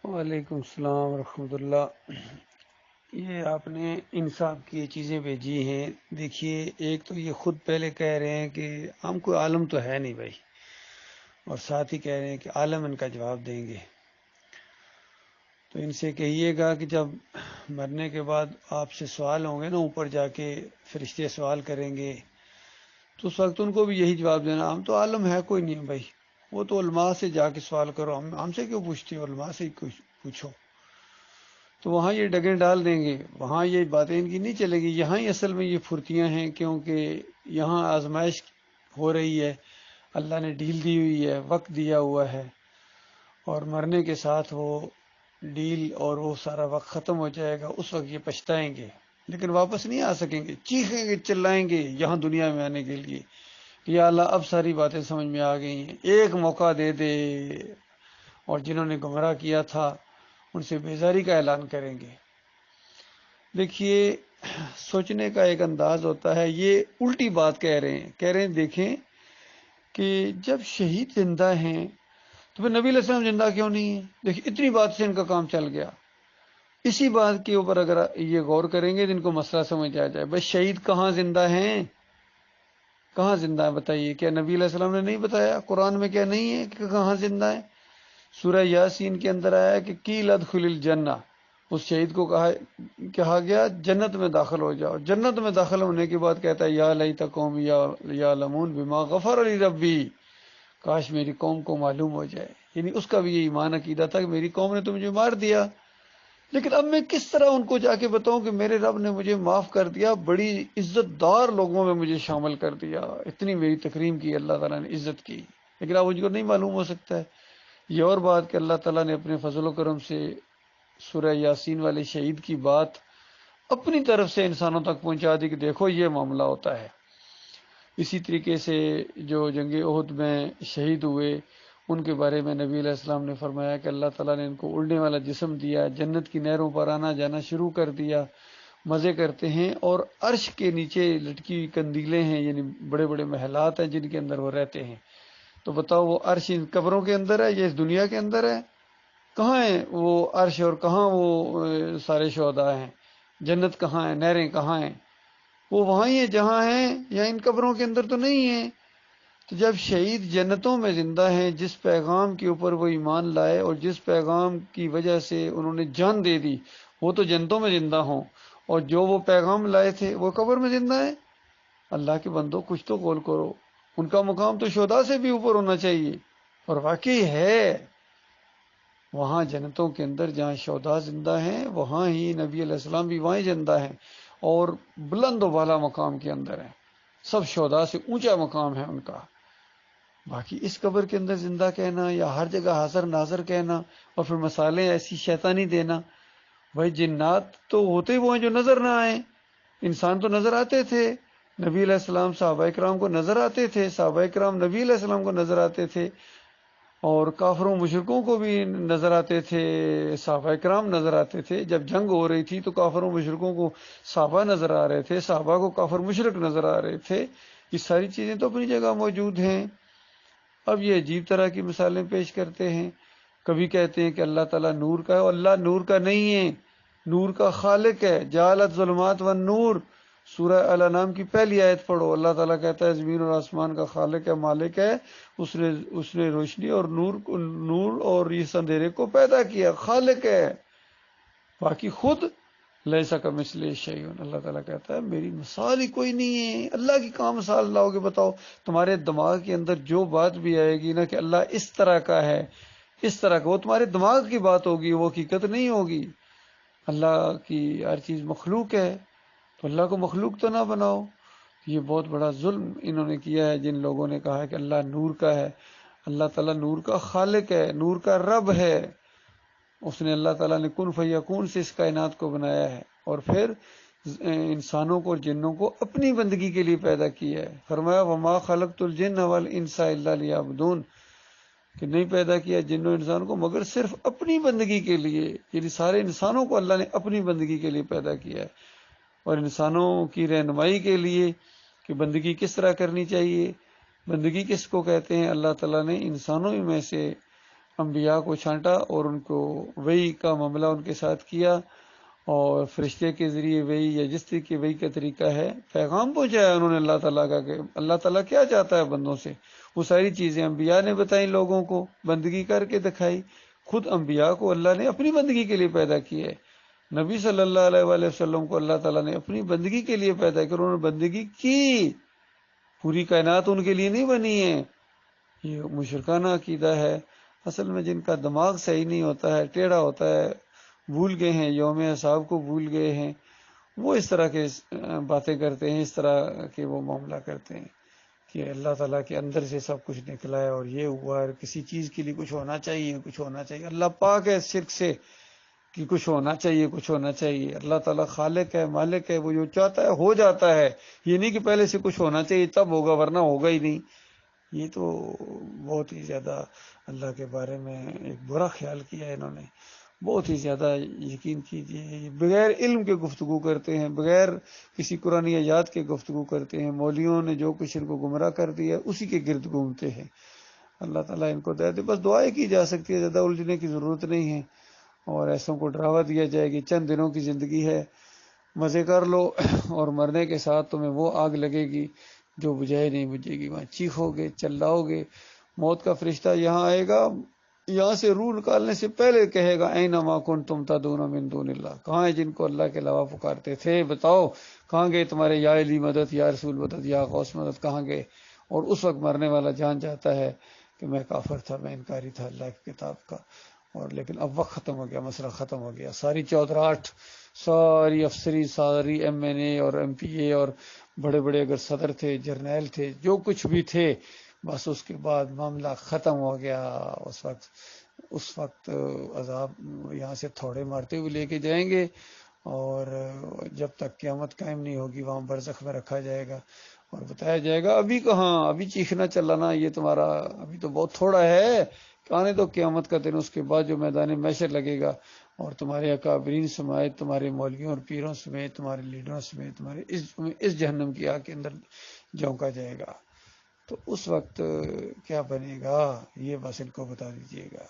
وعلیکم السلام ورحمۃ اللہ۔ یہ آپ نے انصاف کی یہ چیزیں بھیجی ہیں، دیکھیے ایک تو یہ خود پہلے کہہ رہے ہیں کہ ہم کوئی عالم تو ہے نہیں بھائی، اور ساتھ ہی کہہ رہے ہیں کہ عالم ان کا جواب دیں گے۔ تو ان سے کہیے گا کہ جب مرنے کے بعد آپ سے سوال ہوں گے نا، اوپر جا کے فرشتے سوال کریں گے، تو اس وقت ان کو بھی یہی جواب دینا، ہم تو عالم ہے کوئی نہیں بھائی، وہ تو علماء سے جا کے سوال کرو، ہم سے کیوں پوچھتے ہو، علماء سے ہی کچھ پوچھو۔ تو وہاں یہ ڈگیں ڈال دیں گے، وہاں یہ باتیں ان کی نہیں چلے گی۔ یہاں ہی اصل میں یہ پھرتیاں ہیں، کیونکہ یہاں آزمائش ہو رہی ہے، اللہ نے ڈیل دی ہوئی ہے، وقت دیا ہوا ہے، اور مرنے کے ساتھ وہ ڈیل اور وہ سارا وقت ختم ہو جائے گا۔ اس وقت یہ پچھتائیں گے، لیکن واپس نہیں آ سکیں گے، چیخیں گے چلائیں گے یہاں دنیا میں آنے کے لیے کہ یا اللہ اب ساری باتیں سمجھ میں آ گئی ہیں، ایک موقع دے دے۔ اور جنہوں نے گمراہ کیا تھا ان سے بیزاری کا اعلان کریں گے۔ دیکھیے سوچنے کا ایک انداز ہوتا ہے، یہ الٹی بات کہہ رہے ہیں دیکھیں کہ جب شہید زندہ ہیں تو پھر نبی علیہ السلام زندہ کیوں نہیں ہے؟ دیکھیے اتنی بات سے ان کا کام چل گیا۔ اسی بات کے اوپر اگر یہ غور کریں گے تو ان کو مسئلہ سمجھ آ جائے۔ بھائی شہید کہاں زندہ ہیں؟ کہاں زندہ ہے بتائیے؟ کیا نبی علیہ السلام نے نہیں بتایا؟ قرآن میں کیا نہیں ہے کہ کہاں زندہ ہے؟ سورہ یاسین کے اندر آیا کہ قیل ادخل الجنہ، اس شہید کو کہا گیا جنت میں داخل ہو جاؤ۔ جنت میں داخل ہونے کے بعد کہتا ہے یا لیت قوم یعلمون بما غفر علی ربی، کاش میری قوم کو معلوم ہو جائے۔ یعنی اس کا بھی یہ ایمان عقیدہ تھا کہ میری قوم نے تو مجھے مار دیا، لیکن اب میں کس طرح ان کو جا کے بتاؤں کہ میرے رب نے مجھے معاف کر دیا، بڑی عزت دار لوگوں میں مجھے شامل کر دیا، اتنی میری تکریم کی اللہ تعالیٰ نے، عزت کی، لیکن اب مجھ کو نہیں معلوم ہو سکتا ہے۔ یہ اور بات کہ اللہ تعالیٰ نے اپنے فضل و کرم سے سورہ یاسین والے شہید کی بات اپنی طرف سے انسانوں تک پہنچا دی کہ دیکھو یہ معاملہ ہوتا ہے۔ اسی طریقے سے جو جنگ احد میں شہید ہوئے ان کے بارے میں نبی علیہ السلام نے فرمایا کہ اللہ تعالیٰ نے ان کو اڑنے والا جسم دیا، جنت کی نہروں پر آنا جانا شروع کر دیا، مزے کرتے ہیں، اور عرش کے نیچے لٹکی ہوئی کندیلیں ہیں، یعنی بڑے بڑے محلات ہیں جن کے اندر وہ رہتے ہیں۔ تو بتاؤ وہ عرش ان قبروں کے اندر ہے یا اس دنیا کے اندر ہے؟ کہاں ہے وہ عرش اور کہاں وہ سارے شہداء ہیں؟ جنت کہاں ہے؟ نہریں کہاں ہیں؟ وہ وہاں ہی ہے جہاں ہیں، یا ان قبروں کے اندر تو نہیں ہیں؟ تو جب شہید جنتوں میں زندہ ہیں، جس پیغام کے اوپر وہ ایمان لائے اور جس پیغام کی وجہ سے انہوں نے جان دے دی، وہ تو جنتوں میں زندہ ہوں، اور جو وہ پیغام لائے تھے وہ قبر میں زندہ ہیں۔ اللہ کے بندو کچھ تو قول کرو، ان کا مقام تو شہداء سے بھی اوپر ہونا چاہیے۔ اور واقعی ہے، وہاں جنتوں کے اندر جہاں شہداء زندہ ہیں وہاں ہی نبی علیہ السلام بھی وہیں زندہ ہیں، اور بلند و بالا مقام کے اندر ہیں، سب شہداء سے اونچا مقام ہے ان کا۔ باقی اس قبر کے اندر زندہ کہنا یا ہر جگہ حاضر ناظر کہنا اور پھر مثالیں ایسی شیطانی دینا، بھائی جنات تو ہوتے وہ ہیں جو نظر نہ آئیں، انسان تو نظر آتے تھے، نبی علیہ السلام صحابہ کرام کو نظر آتے تھے، صحابہ کرام نبی علیہ السلام کو نظر آتے تھے، اور کافروں مشرکوں کو بھی نظر آتے تھے، صحابہ کرام نظر آتے تھے۔ جب جنگ ہو رہی تھی تو کافروں مشرکوں کو صحابہ نظر آ رہے تھے، صحابہ کو کافر مشرک نظر آ رہے تھے۔ یہ ساری چیزیں تو اپنی جگہ موجود ہیں۔ اب یہ عجیب طرح کی مثالیں پیش کرتے ہیں، کبھی کہتے ہیں کہ اللہ تعالیٰ نور کا ہے، اور اللہ نور کا نہیں ہے، نور کا خالق ہے۔ جعلت ظلمات والنور، سورہ الانعام کی پہلی آیت پڑھو، اللہ تعالیٰ کہتا ہے زمین اور آسمان کا خالق ہے، مالک ہے، اس نے روشنی اور نور اور اس اندھیرے کو پیدا کیا، خالق ہے۔ باقی خود لیسا کمثلہ شیء، اللہ تعالیٰ کہتا ہے میری مثال ہی کوئی نہیں ہے۔ اللہ کی کہاں مثال لاؤ گے بتاؤ؟ تمہارے دماغ کے اندر جو بات بھی آئے گی نا کہ اللہ اس طرح کا ہے، اس طرح کا، وہ تمہارے دماغ کی بات ہوگی، وہ حقیقت نہیں ہوگی۔ اللہ کی ہر چیز مخلوق ہے، تو اللہ کو مخلوق تو نہ بناؤ۔ یہ بہت بڑا ظلم انہوں نے کیا ہے جن لوگوں نے کہا ہے کہ اللہ نور کا ہے۔ اللہ تعالیٰ نور کا خالق ہے، نور کا رب ہے۔ اس نے، اللہ تعالیٰ نے کن فیکون سے اس کائنات کو بنایا ہے، اور پھر انسانوں کو اور جنوں کو اپنی بندگی کے لیے پیدا کیا ہے۔ فرمایا وما خلقت الجن والانس الا لیعبدون، کہ نہیں پیدا کیا جن و انسان کو مگر صرف اپنی بندگی کے لیے، یعنی سارے انسانوں کو اللہ نے اپنی بندگی کے لیے پیدا کیا ہے، اور انسانوں کی رہنمائی کے لیے کہ بندگی کس طرح کرنی چاہیے۔ بندگی کس کو کہتے ہیں؟ اللہ تعالیٰ نے انسانوں میں سے انبیاء کو چھانٹا اور ان کو وحی کا معاملہ ان کے ساتھ کیا، اور فرشتے کے ذریعے وحی یا جس طریقے وحی کا طریقہ ہے پیغام پہنچایا انہوں نے اللہ تعالیٰ کا کہ اللہ تعالیٰ کیا چاہتا ہے بندوں سے، وہ ساری چیزیں انبیاء نے بتائیں، لوگوں کو بندگی کر کے دکھائی۔ خود انبیاء کو اللہ نے اپنی بندگی کے لیے پیدا کیا ہے، نبی صلی اللہ علیہ وآلہ وسلم کو اللہ تعالیٰ نے اپنی بندگی کے لیے پیدا کیا، انہوں نے بندگی کی، پوری کائنات ان کے لیے نہیں بنی ہے۔ یہ مشرکانہ عقیدہ ہے، اصل میں جن کا دماغ صحیح نہیں ہوتا ہے، ٹیڑھا ہوتا ہے، بھول گئے ہیں، یوم حساب کو بھول گئے ہیں، وہ اس طرح کے باتیں کرتے ہیں، اس طرح کے وہ معاملہ کرتے ہیں کہ اللہ تعالیٰ کے اندر سے سب کچھ نکلا ہے اور یہ ہوا ہے، کسی چیز کے لیے کچھ ہونا چاہیے، کچھ ہونا چاہیے۔ اللہ پاک ہے شرک سے کہ کچھ ہونا چاہیے، کچھ ہونا چاہیے۔ اللہ تعالیٰ خالق ہے، مالک ہے، وہ جو چاہتا ہے ہو جاتا ہے، یہ نہیں کہ پہلے سے کچھ ہونا چاہیے تب ہوگا ورنہ ہوگا ہی نہیں۔ یہ تو بہت ہی زیادہ اللہ کے بارے میں ایک برا خیال کیا ہے انہوں نے، بہت ہی زیادہ۔ یقین کیجئے بغیر علم کے گفتگو کرتے ہیں، بغیر کسی قرآن آیات کے گفتگو کرتے ہیں، مولویوں نے جو کچھ ان کو گمراہ کر دیا اسی کے گرد گھومتے ہیں۔ اللہ تعالیٰ ان کو دے دے، بس دعائیں کی جا سکتی ہے، زیادہ الجھنے کی ضرورت نہیں ہے، اور ایسوں کو ڈراوا دیا جائے گی چند دنوں کی زندگی ہے، مزے کر لو، اور مرنے کے ساتھ تمہیں وہ آگ لگے گی جو بجھائے نہیں بجھے گی، وہاں چیخو گے، چلاؤ گے، موت کا فرشتہ یہاں آئے گا، یہاں سے روح نکالنے سے پہلے کہے گا این ما کنتم تدعون من دون اللہ، کہاں ہے جن کو اللہ کے علاوہ پکارتے تھے، بتاؤ کہاں گئے تمہارے یا علی مدد، یا رسول مدد، یا غوث مدد، کہاں گئے؟ اور اس وقت مرنے والا جان جاتا ہے کہ میں کافر تھا، میں انکاری تھا اللہ کی کتاب کا، اور لیکن اب وقت ختم ہو گیا، مسئلہ ختم ہو گیا، ساری چودراہٹ، ساری افسری، ساری ایم این اے اور ایم پی اے اور بڑے بڑے اگر صدر تھے، جرنیل تھے، جو کچھ بھی تھے، بس اس کے بعد معاملہ ختم ہو گیا۔ اس وقت عذاب یہاں سے تھوڑے مارتے ہوئے لے کے جائیں گے، اور جب تک قیامت قائم نہیں ہوگی وہاں برزخ میں رکھا جائے گا اور بتایا جائے گا ابھی کہاں، ابھی چیخنا چلانا یہ تمہارا ابھی تو بہت تھوڑا ہے، آنے تو قیامت کا دن، اس کے بعد جو میدان محشر لگے گا اور تمہارے اکابرین سمیت، تمہارے مولویوں اور پیروں سمیت، تمہارے لیڈروں سمیت، تمہارے اس جہنم کی آگ کے اندر جھونکا جائے گا، تو اس وقت کیا بنے گا یہ بس ان کو بتا دیجیے گا۔